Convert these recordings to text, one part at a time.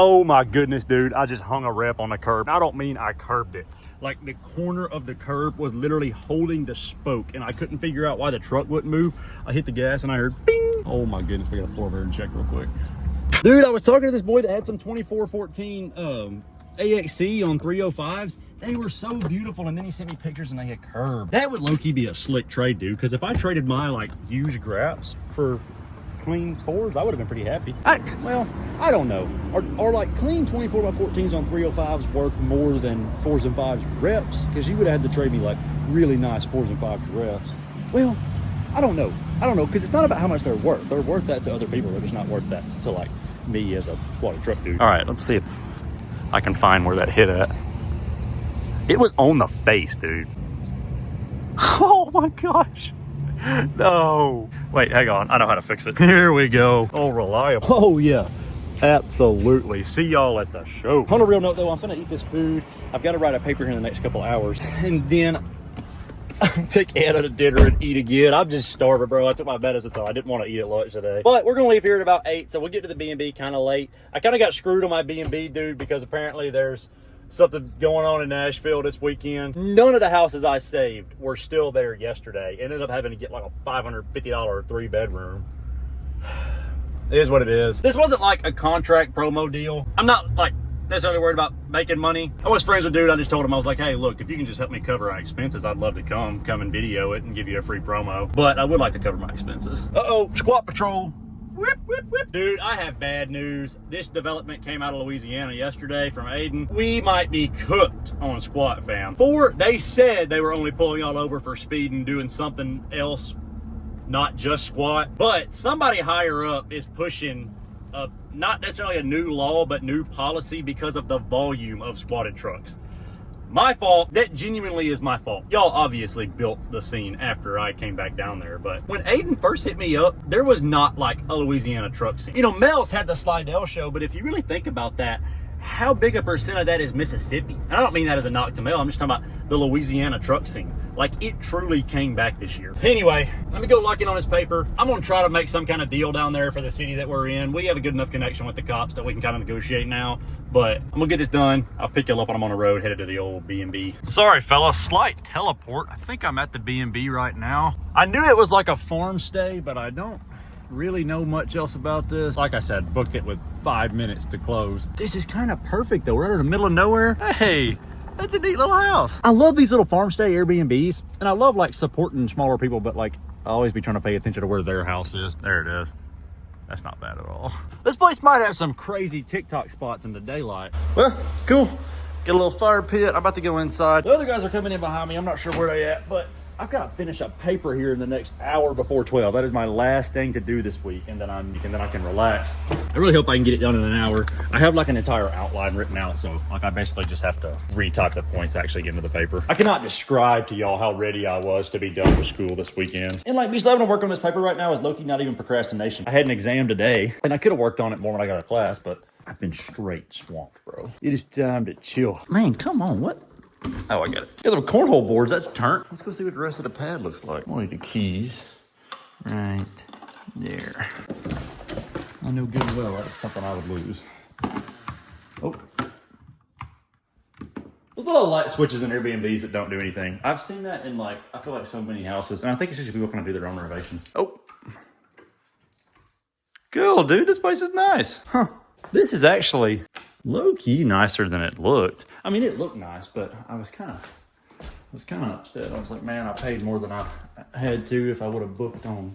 Oh my goodness, dude. I just hung a rep on the curb. I don't mean I curbed it. Like the corner of the curb was literally holding the spoke and I couldn't figure out why the truck wouldn't move. I hit the gas and I heard bing. Oh my goodness, we gotta pull over and check real quick. Dude, I was talking to this boy that had some 2414 AXC on 305s. They were so beautiful, and then he sent me pictures and they had curb. That would low-key be a slick trade, dude, because if I traded my like used Graps for clean 4s, I would have been pretty happy. Well, I don't know. Are like clean 24x14s on 305s worth more than 4s and 5s reps? Because you would have had to trade me like really nice 4s and 5s reps. Well, I don't know. Because it's not about how much they're worth. They're worth that to other people. They're just not worth that to like me as a squatted truck dude. All right, let's see if I can find where that hit at. It was on the face, dude. Oh my gosh. No. Wait, hang on. I know how to fix it. Here we go. Oh, reliable. Oh, yeah. Absolutely. See y'all at the show. On a real note, though, I'm going to eat this food. I've got to write a paper here in the next couple hours. And then take Anna to dinner and eat again. I'm just starving, bro. I took my medicine, so I didn't want to eat at lunch today. But we're going to leave here at about 8, so we'll get to the B&B kind of late. I kind of got screwed on my B&B, dude, because apparently there's something going on in Nashville this weekend. None of the houses I saved were still there yesterday. Ended up having to get like a $550 3-bedroom. It is what it is. This wasn't like a contract promo deal. I'm not like necessarily worried about making money. I was friends with dude. I just told him, I was like, hey, look, if you can just help me cover my expenses, I'd love to come and video it and give you a free promo. But I would like to cover my expenses. Uh-oh, squat patrol. Whip, whip, whip. Dude, I have bad news. This development came out of Louisiana yesterday from Aiden. We might be cooked on squat, fam. They said they were only pulling y'all over for speed and doing something else, not just squat. But somebody higher up is pushing not necessarily a new law, but new policy because of the volume of squatted trucks. My fault. That genuinely is my fault. Y'all obviously built the scene after I came back down there, but when Aiden first hit me up, there was not like a Louisiana truck scene. You know, Mel's had the Slidell show, but if you really think about that, how big a percent of that is Mississippi? And I don't mean that as a knock to Mel. I'm just talking about the Louisiana truck scene. Like, it truly came back this year. Anyway, let me go lock in on this paper. I'm gonna try to make some kind of deal down there for the city that we're in. We have a good enough connection with the cops that we can kind of negotiate now, but I'm gonna get this done. I'll pick y'all up when I'm on the road, headed to the old B&B. Sorry, fella, slight teleport. I think I'm at the B&B right now. I knew it was like a farm stay, but I don't really know much else about this. Like I said, booked it with 5 minutes to close. This is kind of perfect though. We're in the middle of nowhere. Hey, that's a neat little house. I love these little farm stay Airbnbs, and I love like supporting smaller people, but like I always be trying to pay attention to where their house is. There it is. That's not bad at all. This place might have some crazy TikTok spots in the daylight. Well, cool. Get a little fire pit. I'm about to go inside. The other guys are coming in behind me. I'm not sure where they at, but I've got to finish a paper here in the next hour before 12. That is my last thing to do this week, and then I can relax. I really hope I can get it done in an hour. I have like an entire outline written out, so like I basically just have to retype the points actually get into the paper. I cannot describe to y'all how ready I was to be done with school this weekend. And like me still having to work on this paper right now is low-key not even procrastination. I had an exam today, and I could have worked on it more when I got to class, but I've been straight swamped, bro. It is time to chill. Man, come on, what? Oh, I got it. Yeah, the cornhole boards, that's turnt. Let's go see what the rest of the pad looks like. Only the keys. Right there. I know good and well that's something I would lose. Oh. Those little light switches in Airbnbs that don't do anything. I've seen that in like, I feel like so many houses, and I think it's just people kind of do their own renovations. Oh. Cool, dude, this place is nice. Huh. This is actually low-key nicer than it looked. I mean, it looked nice, but I was kind of upset. I was like, man, I paid more than I had to if I would have booked on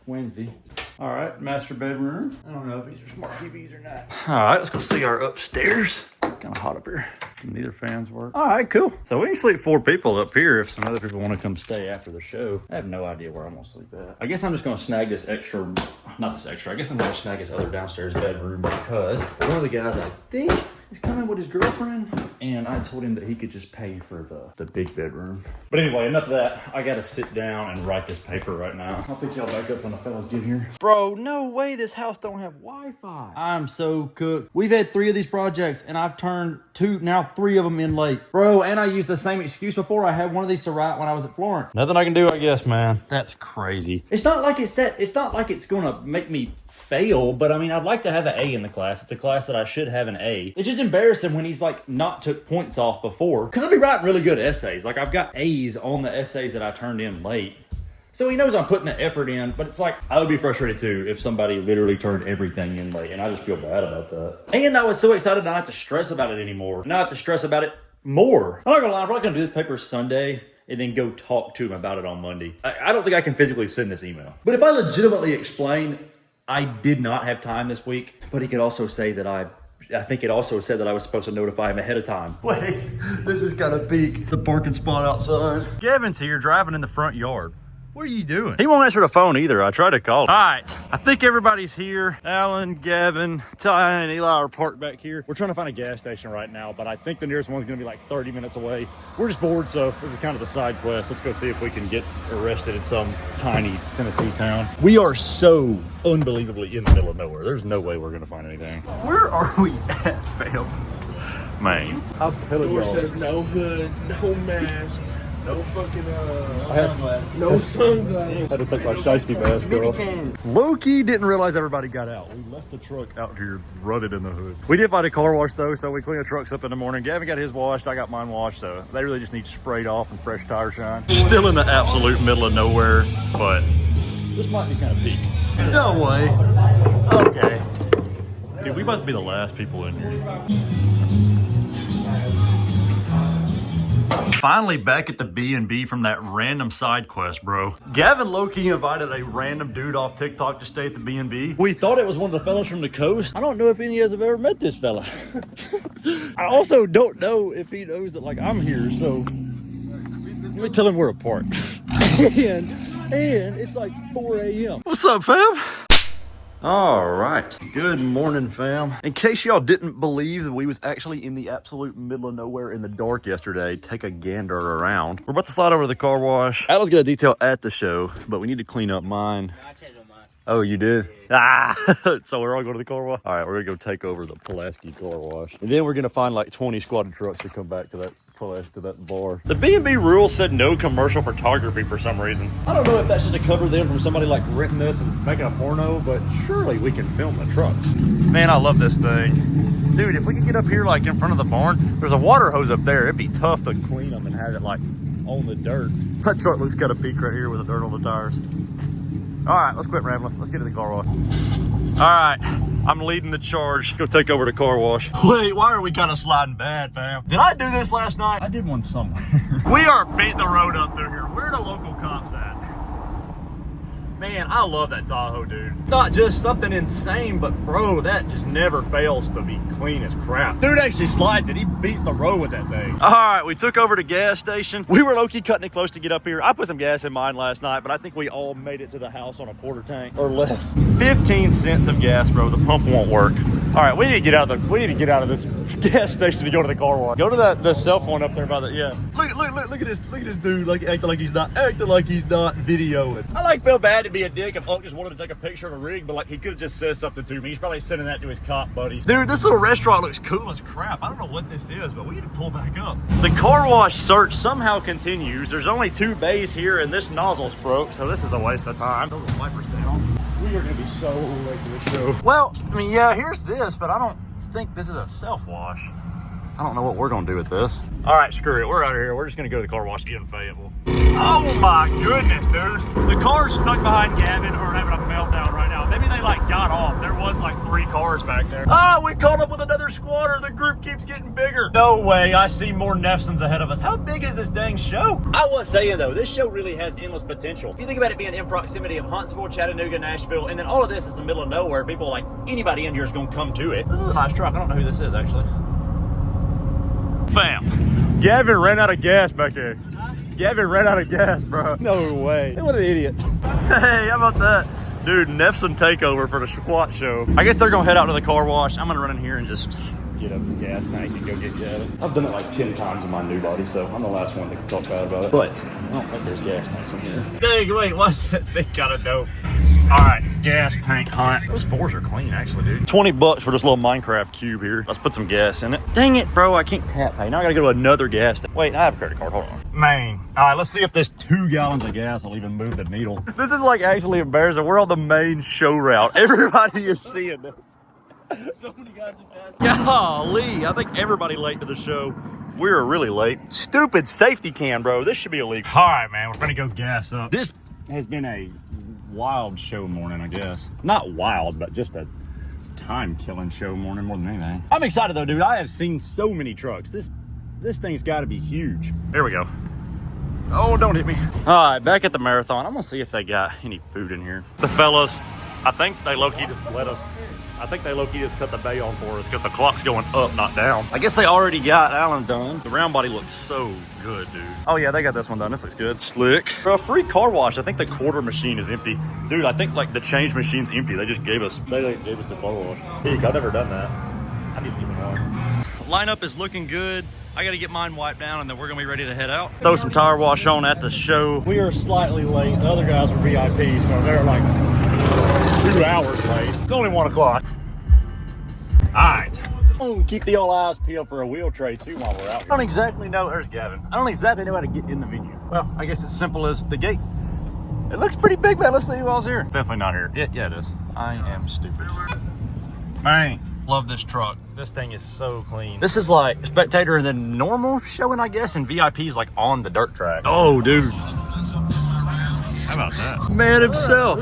Wednesday. All right, master bedroom. I don't know if these are smart TVs or not. All right, let's go see our upstairs. Kind of hot up here. Can neither fans work? All right, cool. So we can sleep 4 people up here if some other people want to come stay after the show. I have no idea where I'm gonna sleep at. I guess I'm just gonna snag this extra, not this extra, I guess I'm gonna snag this other downstairs bedroom because one of the guys I think is coming with his girlfriend, and I told him that he could just pay for the big bedroom. But anyway, enough of that. I gotta sit down and write this paper right now. I'll pick y'all back up when the fellas get here. Bro, no way this house don't have Wi-Fi. I'm so cooked. We've had 3 of these projects, and I've turned 2, now 3 of them in late. Bro, and I used the same excuse before. I had one of these to write when I was at Florence. Nothing I can do, I guess, man. That's crazy. It's not like it's gonna make me fail, but I mean, I'd like to have an A in the class. It's a class that I should have an A. It's just embarrassing when he's like not took points off before, because I'll be writing really good essays. Like I've got A's on the essays that I turned in late. So he knows I'm putting the effort in, but it's like, I would be frustrated too if somebody literally turned everything in late, and I just feel bad about that. And I was so excited not to stress about it anymore. Not to stress about it more. I'm not gonna lie, I'm probably gonna do this paper Sunday and then go talk to him about it on Monday. I don't think I can physically send this email. But if I legitimately explain I did not have time this week, but he could also say that I think it also said that I was supposed to notify him ahead of time. Wait, this is kind of peak. The parking spot outside. Gavin's here driving in the front yard. What are you doing? He won't answer the phone either. I tried to call him. All right, I think everybody's here. Alan, Gavin, Ty, and Eli are parked back here. We're trying to find a gas station right now, but I think the nearest one's gonna be like 30 minutes away. We're just bored, so this is kind of the side quest. Let's go see if we can get arrested in some tiny Tennessee town. We are so unbelievably in the middle of nowhere. There's no way we're gonna find anything. Where are we at, fam? Man, I'm telling you. Door says no hoods, no mask. No fucking, sunglasses. No sunglasses. I had to take my shiesty mask off. Low-key didn't realize everybody got out. We left the truck out here rutted in the hood. We did find a car wash though, so we cleaned the trucks up in the morning. Gavin got his washed, I got mine washed, so they really just need sprayed off and fresh tire shine. Still in the absolute middle of nowhere, but this might be kind of peak. No way. Okay. Dude, we about to be the last people in here. Finally back at the B&B from that random side quest, bro. Gavin low-key invited a random dude off TikTok to stay at the B&B. We thought it was one of the fellas from the coast. I don't know if any of us have ever met this fella. I also don't know if he knows that like I'm here, so let me tell him we're apart. and it's like 4 a.m. What's up, fam? All right, good morning, fam. In case y'all didn't believe that we was actually in the absolute middle of nowhere in the dark yesterday, take a gander around. We're about to slide over to the car wash. Adam's got a detail at the show, but we need to clean up mine. I changed my mind. Oh, you did? Yeah. Ah, so we're all going to the car wash? All right, we're gonna go take over the Pulaski car wash. And then we're gonna find like 20 squatted trucks to come back to that to that bar. The B&B rules said no commercial photography for some reason. I don't know if that's just to cover them from somebody like renting this and making a porno, but surely we can film the trucks. Man, I love this thing. Dude, if we could get up here like in front of the barn, there's a water hose up there. It'd be tough to clean them and have it like on the dirt. That truck looks kind of peak right here with the dirt on the tires. All right, let's quit rambling. Let's get to the car wash. All right, I'm leading the charge. Go take over the car wash. Wait, why are we kind of sliding bad, fam? Did I do this last night? I did one somewhere. We are beating the road up through here. Where are the local cops at? Man, I love that Tahoe, dude. Not just something insane, but bro, that just never fails to be clean as crap. Dude actually slides it. He beats the road with that thing. All right, we took over the gas station. We were low-key cutting it close to get up here. I put some gas in mine last night, but I think we all made it to the house on a quarter tank or less. 15 cents of gas, bro. The pump won't work. All right, we need to get out of this gas station to go to the car wash. Go to the cell phone up there by the, yeah. Look at this dude like acting like he's not videoing. I like feel bad to be a dick if Hulk just wanted to take a picture of a rig, but like he could have just said something to me. He's probably sending that to his cop buddies. Dude, this little restaurant looks cool as crap. I don't know what this is, but we need to pull back up. The car wash search somehow continues. There's only 2 bays here and this nozzle's broke, so this is a waste of time. Throw the wipers down. We are gonna be so late to this show. Well, I mean, yeah, here's this, but I don't think this is a self-wash. I don't know what we're gonna do with this. All right, screw it. We're out of here. We're just gonna go to the car wash in Fayetteville. Oh my goodness, dude. The car's stuck behind Gavin or having a meltdown right now. Maybe they like got off. There was like 3 cars back there. Ah, we caught up with another squatter. The group keeps getting bigger. No way. I see more Neffsons ahead of us. How big is this dang show? I was saying though, this show really has endless potential. If you think about it being in proximity of Huntsville, Chattanooga, Nashville, and then all of this is the middle of nowhere. People like anybody in here is gonna come to it. This is a nice truck. I don't know who this is actually. Fam, Gavin ran out of gas back there. Gavin ran out of gas, bro. No way. Hey, what an idiot. Hey, how about that? Dude, Neffson takeover for the squat show. I guess they're gonna head out to the car wash. I'm gonna run in here and just get up the gas tank and go get Gavin. I've done it like 10 times in my new body, so I'm the last one that can talk bad about it. But I don't think there's gas tanks in here. Dang, wait, what's that thing kind of dope? All right, gas tank hunt. Those 4s are clean, actually, dude. 20 bucks for this little Minecraft cube here. Let's put some gas in it. Dang it, bro, I can't tap pay. Now I gotta go to another gas station. Wait, I have a credit card, hold on. Man. All right, let's see if this 2 gallons of gas will even move the needle. This is like actually embarrassing. We're on the main show route. Everybody is seeing this. So many guys are passing. Golly, I think everybody late to the show. We're really late. Stupid safety cam, bro. This should be illegal. All right, man, we're gonna go gas up. This has been a wild show morning, I guess. Not wild, but just a time-killing show morning more than anything. I'm excited though, dude. I have seen so many trucks. This thing's got to be huge. There we go. Oh, don't hit me. All right, back at the marathon. I'm gonna see if they got any food in here. The fellas, I think they low-key just let us. I think they low-key just cut the bay on for us because the clock's going up, not down. I guess they already got Alan done. The round body looks so good, dude. Oh yeah, they got this one done. This looks good. Slick. For a free car wash, I think the quarter machine is empty. Dude, I think like the change machine's empty. They just gave us the car wash. Heck, I've never done that. I need to get one. Lineup is looking good. I gotta get mine wiped down and then we're gonna be ready to head out. Throw some tire wash on at the show. We are slightly late. The other guys are VIP, so they're like 2 hours late. It's only 1 o'clock. All right. Keep the old eyes peeled for a wheel tray too while we're out here. I don't exactly know, there's Gavin. I don't exactly know how to get in the venue. Well, I guess it's simple as the gate. It looks pretty big, man. Let's see who else here. Definitely not here. Yeah, it is. I am stupid. Man, love this truck. This thing is so clean. This is like spectator and then normal showing, I guess, and VIP is like on the dirt track. Oh, dude. How about that? Man himself.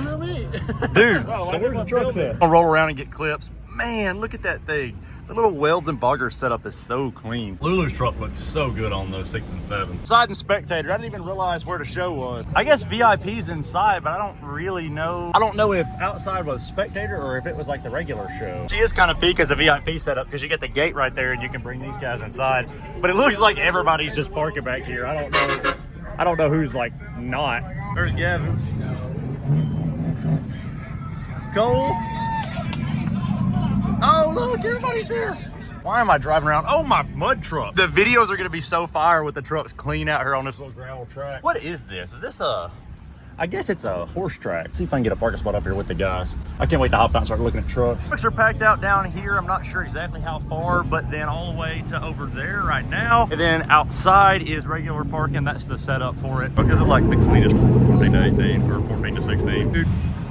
Dude, so where's the truck at? I'll roll around and get clips. Man, look at that thing. The little welds and boggers setup is so clean. Lulu's truck looks so good on those 6s and 7s. Side and spectator, I didn't even realize where the show was. I guess VIP's inside, but I don't really know. I don't know if outside was spectator or if it was like the regular show. She is kind of peak as a VIP setup because you get the gate right there and you can bring these guys inside. But it looks like everybody's just parking back here. I don't know who's like not. There's Gavin. Cole. Oh, look, everybody's here. Why am I driving around? Oh, my mud truck. The videos are going to be so fire with the trucks clean out here on this little gravel track. What is this? Is this I guess it's a horse track. See if I can get a parking spot up here with the guys. I can't wait to hop out and start looking at trucks. Trucks are packed out down here. I'm not sure exactly how far, but then all the way to over there right now. And then outside is regular parking. That's the setup for it. Because it's like the cleanest 14 to 18 or 14 to 16. Dude,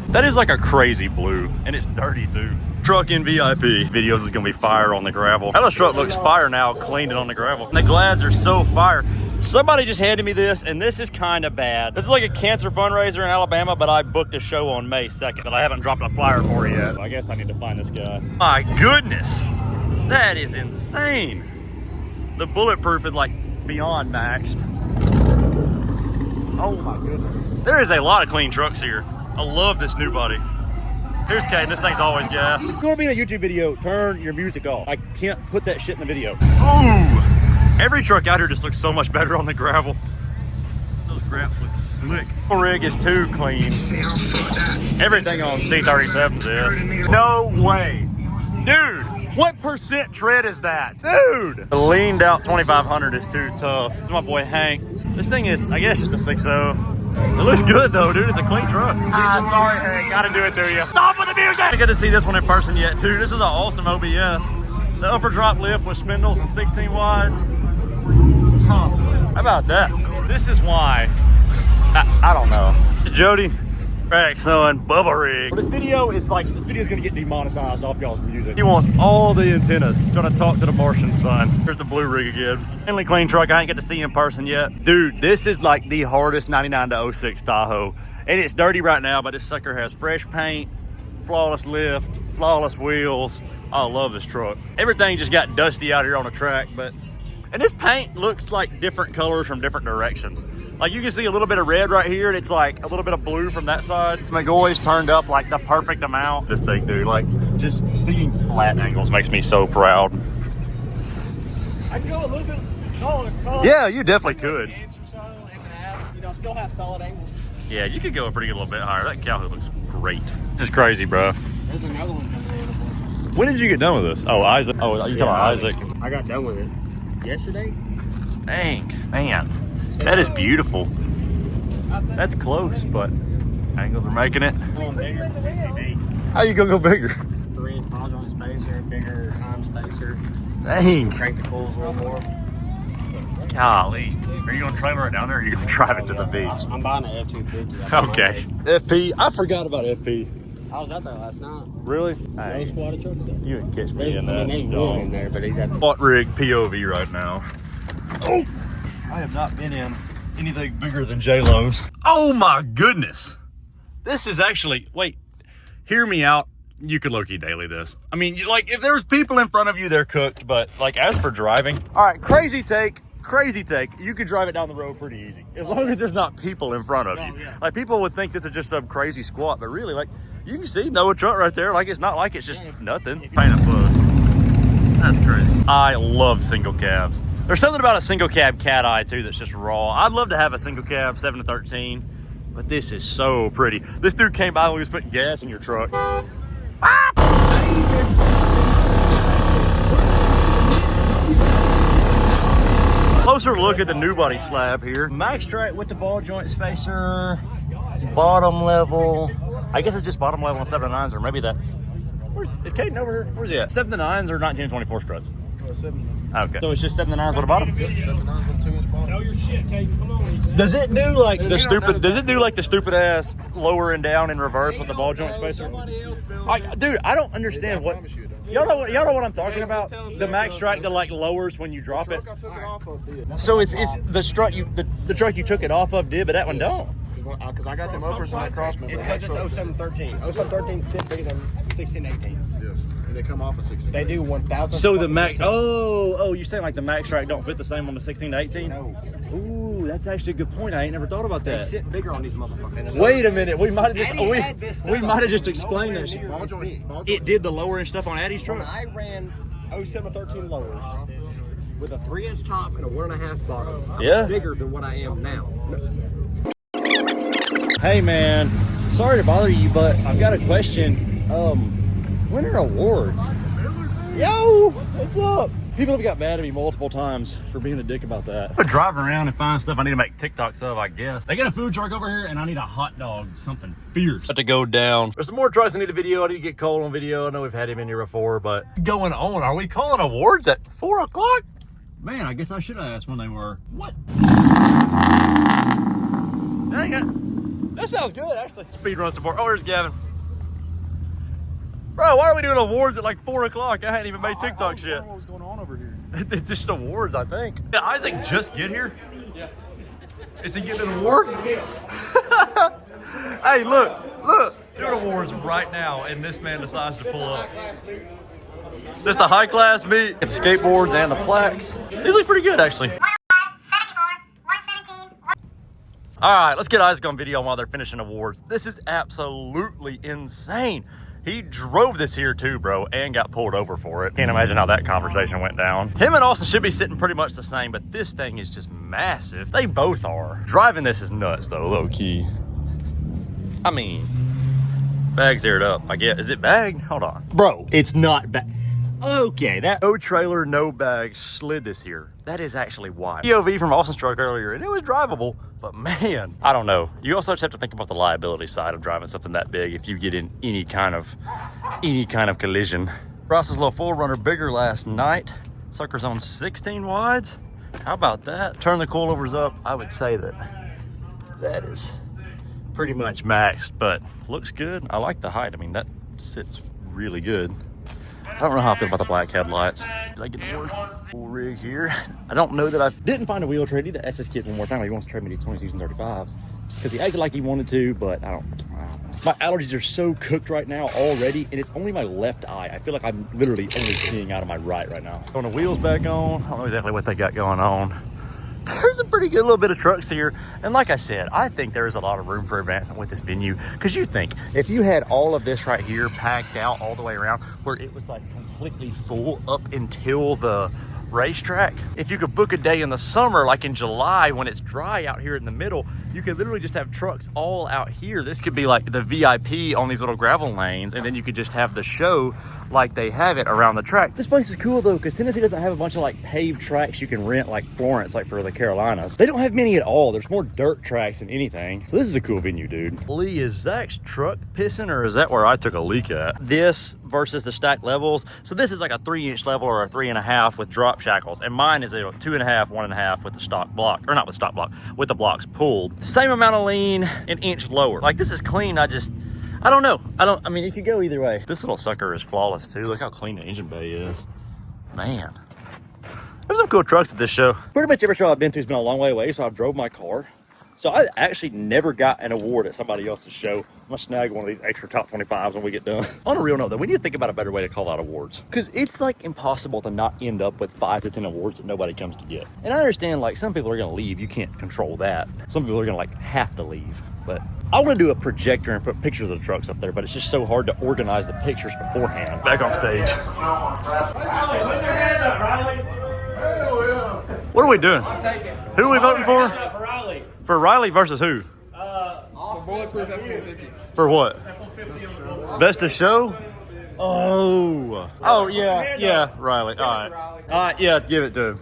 that is like a crazy blue and it's dirty too. Truck in VIP. Videos is gonna be fire on the gravel. That truck looks fire now, cleaned it on the gravel. The glads are so fire. Somebody just handed me this, and this is kind of bad. This is like a cancer fundraiser in Alabama, but I booked a show on May 2nd that I haven't dropped a flyer for yet. I guess I need to find this guy. My goodness, that is insane. The bulletproof is like beyond maxed. Oh my goodness. There is a lot of clean trucks here. I love this new body. Here's Caden, this thing's always gas. If you want to be in a YouTube video, turn your music off. I can't put that shit in the video. Ooh! Every truck out here just looks so much better on the gravel. Those graps look slick. The rig is too clean. Everything on C37s is. No way. Dude, what percent tread is that? Dude! The leaned out 2500 is too tough. This is my boy Hank. This thing is, I guess, just a 6.0. It looks good though, dude. It's a clean truck. Sorry, Hank. Gotta do it to you. Stop with the music! I didn't get to see this one in person yet, dude. This is an awesome OBS. The upper drop lift with spindles and 16 wides. Huh. How about that? This is why. I don't know. Jody. Crack, son, Bubba rig. This video is gonna get demonetized off y'all's music. He wants all the antennas. Gonna talk to the Martian son. Here's the blue rig again. Finally clean truck. I ain't get to see in person yet. Dude, this is like the hardest 99 to 06 Tahoe. And it's dirty right now, but this sucker has fresh paint, flawless lift, flawless wheels. I love this truck. Everything just got dusty out here on the track, and this paint looks like different colors from different directions. Like you can see a little bit of red right here, and it's like a little bit of blue from that side. McGoy's turned up like the perfect amount. This thing, dude, like just seeing flat angles makes me so proud. I can go a little bit taller. Yeah, you definitely could. Inch or so, inch and a half. You know, still have solid angles. Yeah, you could go a pretty good little bit higher. That cow hood looks great. This is crazy, bro. There's another one coming in. When did you get done with this? Oh, Isaac. Oh, you're talking about Isaac. I got done with it yesterday. Dang, man. That is beautiful. That's close, but angles are making it. How you gonna go bigger? 3-inch pod joint spacer, bigger time spacer. Dang. Crank the coils a little more. Golly. Are you going to trailer it down there or are you going to drive it to the beach? I'm buying an F-250. Okay. FP. I forgot about FP. I was out there last night. Really? No Hey, squatted trucks there. you can catch me in I that. mean, there's one in there, but he's at the... What rig POV right now? Oh! I have not been in anything bigger than J-Lo's. Oh my goodness! This is actually, wait, hear me out. You could low-key daily this. I mean, like, if there's people in front of you, they're cooked, but like, as for driving, all right, crazy take. You could drive it down the road pretty easy. As long as there's not people in front of you. Oh, yeah. Like, people would think this is just some crazy squat, but really, like, you can see Noah truck right there. Like, it's not like it's just nothing. Pain in the puss. That's crazy. I love single cabs. There's something about a single cab cat eye too that's just raw. I'd love to have a single cab 7 to 13, but this is so pretty. This dude came by when he was putting gas in your truck. Ah! Closer look at the new body slab here. Max Track with the ball joint spacer, bottom level. I guess it's just bottom level on 7.9s, or maybe that's. Is Caden over here? Where's he at? 7.9s or 1924 struts? 7. Okay. So it's just 7.9s with a bottom? 7.9 with 2-inch bottom. Know your shit, Caden. Come on. Does it do like the stupid? Does it do like the stupid ass lower and down in reverse with the ball joint spacer? Dude, I don't understand what. Y'all know what I'm talking about? The Max Strike that like lowers when you drop it. I took it off of did. So it's the strut the truck you took it off of did, but that one don't. Because I got them uppers and that Crossman. It's because it's 0713. 0713 fit bigger than 1618s. Yes. And they come off of 16. They do 1,000. So the Max. Oh, you're saying like the Max Strike don't fit the same on the 16 to 18? No. Ooh, that's actually a good point. I ain't never thought about They that. sit bigger on these motherfuckers. Wait a minute. We might have just Eddie had this we set might have up. just explained that. Nowhere shit. near Ball joint. It did the lower and stuff on Addie's When truck. I ran 0713 lowers with a 3-inch top and a 1.5 bottom, I Yeah. was bigger than what I am now. Hey man, sorry to bother you, but I've got a question. When are awards? Yo, what's up? People have got mad at me multiple times for being a dick about that. I'm driving around and find stuff I need to make TikToks of, I guess. They got a food truck over here and I need a hot dog, something fierce. Got to go down. There's some more trucks I need a video. I need to get Cole on video. I know we've had him in here before, but what's going on? Are we calling awards at 4 o'clock? Man, I guess I should have asked when they were. What? Dang it. That sounds good, actually. Speed run support. Oh, there's Gavin. Bro, why are we doing awards at like 4 o'clock? I hadn't even made TikToks yet. What was going on over here? It's just awards, I think. Did Isaac just get here? Yes. Is he getting an award? Hey, look. Doing awards right now, and this man decides to pull up. This the high class meet. The skateboards and the plaques. These look pretty good, actually. 174, 117. All right, let's get Isaac on video while they're finishing awards. This is absolutely insane. He drove this here too, bro, and got pulled over for it. Can't imagine how that conversation went down. Him and Austin should be sitting pretty much the same, but this thing is just massive. They both are. Driving this is nuts though, low key. I mean, bag's aired up, I guess. Is it bagged? Hold on. Bro, it's not bagged. Okay, that no trailer, no bag slid this here. That is actually wild. POV from Austin's truck earlier, and it was drivable, but man, I don't know. You also just have to think about the liability side of driving something that big if you get in any kind of collision. Ross's little 4Runner bigger last night. Sucker's on 16 wides. How about that? Turn the coilovers up. I would say that is pretty much maxed, but looks good. I like the height. I mean, that sits really good. I don't know how I feel about the black headlights. Did I get the word? Full rig here. I don't know that I didn't find a wheel trade. I need to ask this kid one more time. He wants to trade me these 22s and 35s because he acted like he wanted to, but I don't know. My allergies are so cooked right now already, and it's only my left eye. I feel like I'm literally only seeing out of my right now. Throwing the wheels back on. I don't know exactly what they got going on. There's a pretty good little bit of trucks here. And like I said, I think there is a lot of room for advancement with this venue. Because you think, if you had all of this right here packed out all the way around, where it was like completely full up until the racetrack, if you could book a day in the summer, like in July when it's dry out here in the middle, you could literally just have trucks all out here. This could be like the VIP on these little gravel lanes, and then you could just have the show like they have it around the track. This place is cool though, because Tennessee doesn't have a bunch of like paved tracks you can rent like Florence, like for the Carolinas. They don't have many at all. There's more dirt tracks than anything. So this is a cool venue, dude. Lee, is Zach's truck pissing, or is that where I took a leak at? This versus the stacked levels. So this is like a 3-inch level or a 3.5 with drop drop shackles, and mine is a 2.5, 1.5 with the stock block, or not with stock block, with the blocks pulled. Same amount of lean, an inch lower. Like, this is clean. I don't know. I mean, it could go either way. This little sucker is flawless too. Look how clean the engine bay is. Man. There's some cool trucks at this show. Pretty much every show I've been to has been a long way away, so I drove my car. So I actually never got an award at somebody else's show. I'm gonna snag one of these extra top 25s when we get done. On a real note though, we need to think about a better way to call out awards. Cause it's like impossible to not end up with 5 to 10 awards that nobody comes to get. And I understand like some people are gonna leave, you can't control that. Some people are gonna like have to leave. But I wanna do a projector and put pictures of the trucks up there, but it's just so hard to organize the pictures beforehand. Back on stage. Riley, put your hand up, Riley. Hell yeah. What are we doing? Who are we voting for? For Riley versus who? For Bulletproof F-150. For what? F-150. Best of show? Oh yeah, Riley. All right, yeah, give it to him.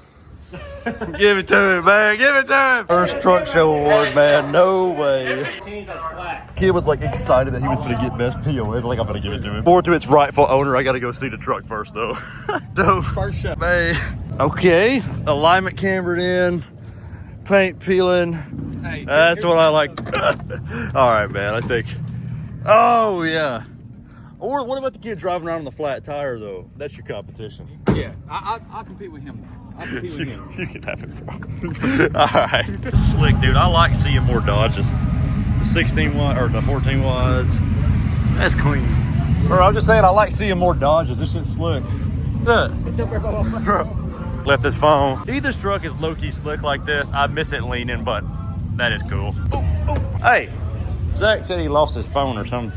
Give it to him, man. Give it to him. First truck show award, man. No way. Kid was like excited that he was going to get best POS. Like, I'm going to give it to him. Forward to its rightful owner. I got to go see the truck first, though. So, first show. Man. Okay, alignment cambered in, paint peeling. Hey, that's what I like. All right, man. I think. Oh yeah. Or what about the kid driving around on the flat tire though? That's your competition. Yeah, I'll compete with him. I'll compete with him. You can have it, bro. All right. Slick, dude. I like seeing more Dodges. The 16 watt or the 14 watts. That's clean. Bro, I'm just saying I like seeing more Dodges. This shit's slick. Look. It's up there, bro. Left his phone. Either truck is low-key slick like this. I miss it leaning, but that is cool. Hey, Zach said he lost his phone or something.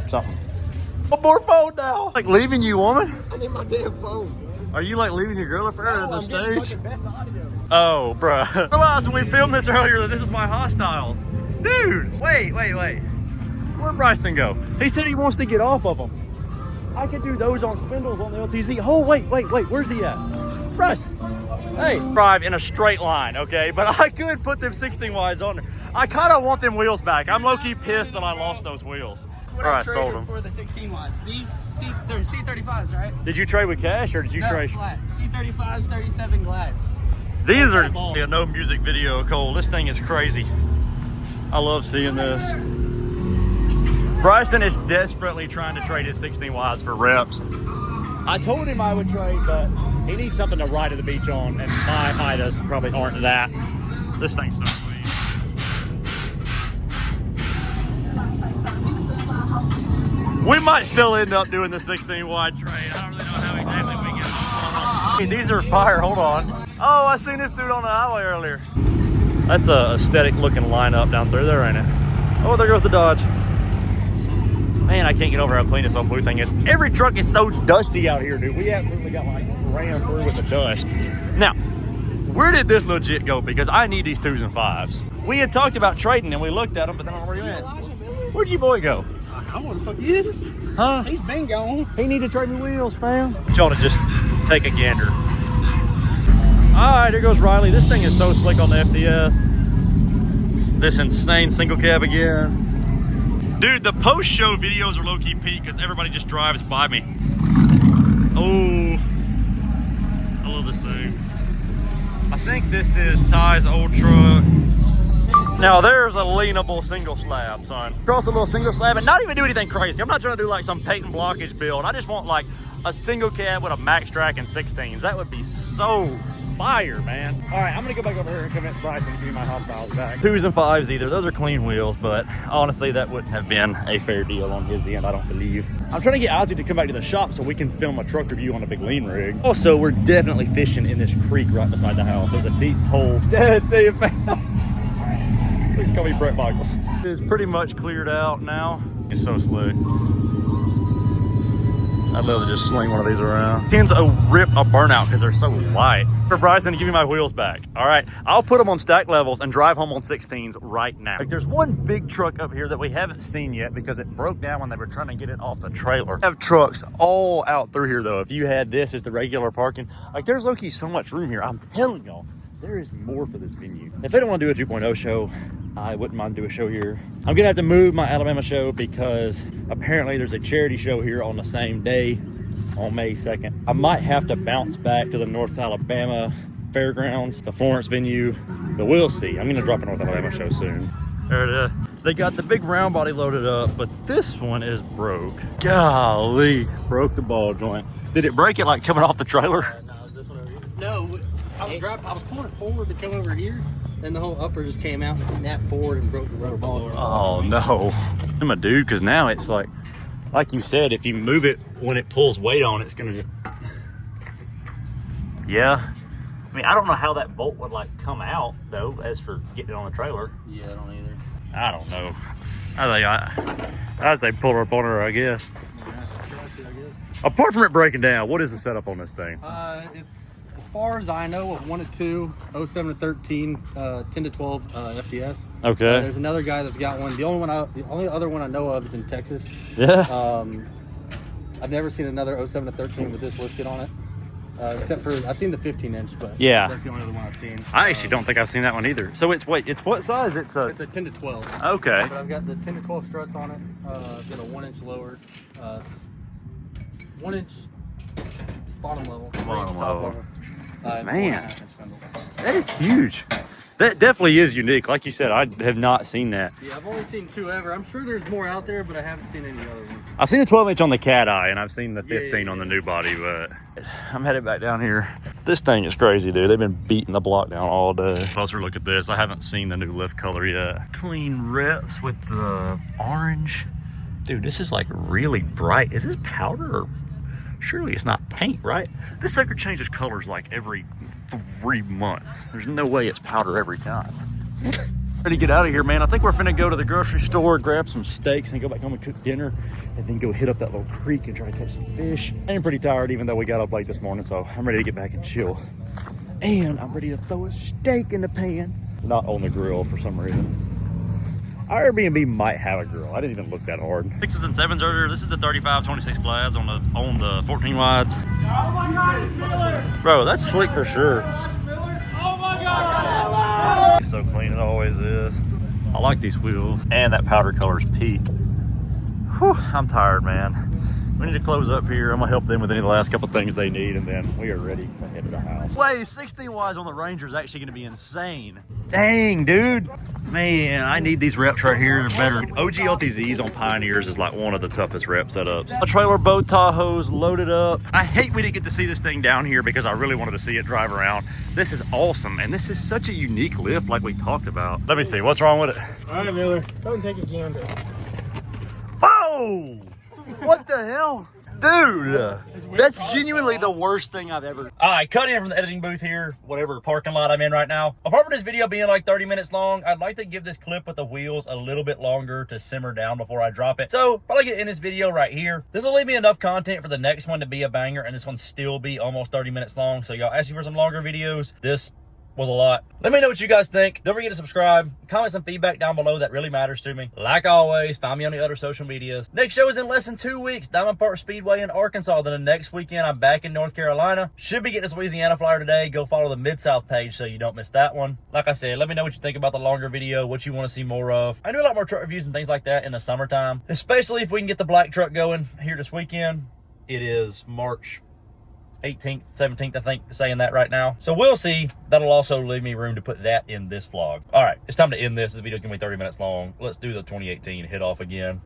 One more phone now. Like leaving you, woman? I need my damn phone. Are you like leaving your girl up there at the stage? Oh, bruh. I realized when we filmed this earlier that this is my hostiles. Dude, wait. Where'd Bryson go? He said he wants to get off of them. I could do those on spindles on the LTZ. Oh, wait. Where's he at? Bryson. Hey, drive in a straight line, okay? But I could put them 16 wides on there. I kind of want them wheels back. I'm low-key pissed that I lost those wheels. All right, sold them. For the 16 watts. These C35s, right? Did you trade with cash or did you trade? Flat. C35s, 37 glads. These are no music video, Cole. This thing is crazy. I love seeing this. Bryson is desperately trying to trade his 16 wides for reps. I told him I would trade, but he needs something to ride to the beach on, and my Idas probably aren't that. This thing's so clean. We might still end up doing the 16 wide trade. I don't really know how exactly we get it. Hey, these are fire. Hold on. Oh, I seen this dude on the highway earlier. That's a aesthetic looking lineup down through there, ain't it? Oh, there goes the Dodge. Man, I can't get over how clean this old blue thing is. Every truck is so dusty out here, dude. We absolutely got like ran through with the dust. Now, where did this legit go? Because I need these 2s and 5s. We had talked about trading and we looked at them, but then where you at? Where'd your boy go? I want to fuck he is. Huh? He's been gone. He need to trade me wheels, fam. I want y'all to just take a gander. All right, here goes Riley. This thing is so slick on the FTS. This insane single cab again. Dude, the post-show videos are low-key peak because everybody just drives by me. Oh, I love this thing. I think this is Ty's old truck. Now there's a leanable single slab, son. Cross a little single slab and not even do anything crazy. I'm not trying to do like some patent blockage build. I just want like a single cab with a max track and 16s. That would be so fire, man. All right, I'm gonna go back over here and convince Bryson to give me my hostiles back. 2s and 5s either. Those are clean wheels, but honestly, that wouldn't have been a fair deal on his end, I don't believe. I'm trying to get Ozzy to come back to the shop so we can film a truck review on a big lean rig. Also, we're definitely fishing in this creek right beside the house. There's a deep hole. So call me Brett Michaels. It is pretty much cleared out now. It's so slick. I'd love to just sling one of these around. Tends to rip a burnout because they're so light. For Bryson to give me my wheels back. All right, I'll put them on stack levels and drive home on 16s right now. Like, there's one big truck up here that we haven't seen yet because it broke down when they were trying to get it off the trailer. I have trucks all out through here though. If you had this as the regular parking, like there's low-key so much room here. I'm telling y'all, there is more for this venue. If they don't want to do a 2.0 show, I wouldn't mind doing a show here. I'm gonna have to move my Alabama show because apparently there's a charity show here on the same day. on May 2nd. I might have to bounce back to the North Alabama Fairgrounds, the Florence venue, but we'll see. I'm gonna drop a North Alabama show soon. There it is. They got the big round body loaded up, but this one is broke. Golly, broke the ball joint. Did it break it like coming off the trailer? No, it was this one over here. No, I was pulling it forward to come over here, and the whole upper just came out and snapped forward and broke the rubber ball. Oh no. I'm a dude, because now it's like you said, if you move it when it pulls weight on, it's gonna just, yeah. I mean, I don't know how that bolt would like come out though, as for getting it on the trailer. Yeah, I don't either. I don't know. I say pull her up on her, I guess. Apart from it breaking down, what is the setup on this thing? It's, as far as I know, a 1 to 2, 07 to 13, 10 to 12 FTS. Okay. There's another guy that's got one. The only other one I know of is in Texas. Yeah. I've never seen another 07 to 13 with this lift kit on it. Except for, I've seen the 15-inch, but yeah, that's the only other one I've seen. I actually don't think I've seen that one either. So it's what size? It's a 10 to 12. Okay. But I've got the 10 to 12 struts on it. I've got a 1-inch lower, 1-inch bottom level, 3-inch top level. Man, that is huge. That definitely is unique. Like you said, I have not seen that. Yeah, I've only seen 2 ever. I'm sure there's more out there, but I haven't seen any other ones. I've seen a 12-inch on the Cat Eye, and I've seen the 15 on the new body, but I'm headed back down here. This thing is crazy, dude. They've been beating the block down all day. Closer look at this. I haven't seen the new lift color yet. Clean rips with the orange. Dude, this is like really bright. Is this powder or surely it's not paint, right? This sucker changes colors like every 3 months. There's no way it's powder every time. Ready to get out of here, man. I think we're finna go to the grocery store, grab some steaks, and go back home and cook dinner, and then go hit up that little creek and try to catch some fish. I am pretty tired, even though we got up late this morning, so I'm ready to get back and chill. And I'm ready to throw a steak in the pan, not on the grill for some reason. Our Airbnb might have a grill. I didn't even look that hard. 6s and 7s earlier. This is the 35-26 Plaid on the 14 wides. Oh my God, it's Miller! Bro, that's slick for sure. Oh my God! So clean it always is. I like these wheels. And that powder color's peak. Whew, I'm tired, man. We need to close up here. I'm gonna help them with any of the last couple things they need, and then we are ready to head to the house. Wait, 16 wise on the Ranger is actually gonna be insane. Dang, dude. Man, I need these reps right here. They're better. OG LTZs on Pioneers is like one of the toughest rep setups. A trailer boat Tahoe's loaded up. I hate we didn't get to see this thing down here because I really wanted to see it drive around. This is awesome, and this is such a unique lift like we talked about. Let me see, what's wrong with it? All right, Miller. Don't take a gander. Oh! What the hell? Dude, that's genuinely the worst thing I've ever... All right, cut in from the editing booth here, whatever parking lot I'm in right now. Apart from this video being like 30 minutes long, I'd like to give this clip with the wheels a little bit longer to simmer down before I drop it. So, probably get in this video right here. This will leave me enough content for the next one to be a banger, and this one still be almost 30 minutes long. So y'all asking for some longer videos. This was a lot. Let me know what you guys think. Don't forget to subscribe. Comment some feedback down below. That really matters to me. Like always, find me on the other social medias. Next show is in less than 2 weeks. Diamond Park Speedway in Arkansas. Then the next weekend, I'm back in North Carolina. Should be getting this Louisiana flyer today. Go follow the Mid-South page so you don't miss that one. Like I said, let me know what you think about the longer video, what you want to see more of. I do a lot more truck reviews and things like that in the summertime, especially if we can get the black truck going here this weekend. It is March 18th, 17th, I think, saying that right now. So we'll see. That'll also leave me room to put that in this vlog. All right, it's time to end this. This video's gonna be 30 minutes long. Let's do the 2018 hit off again.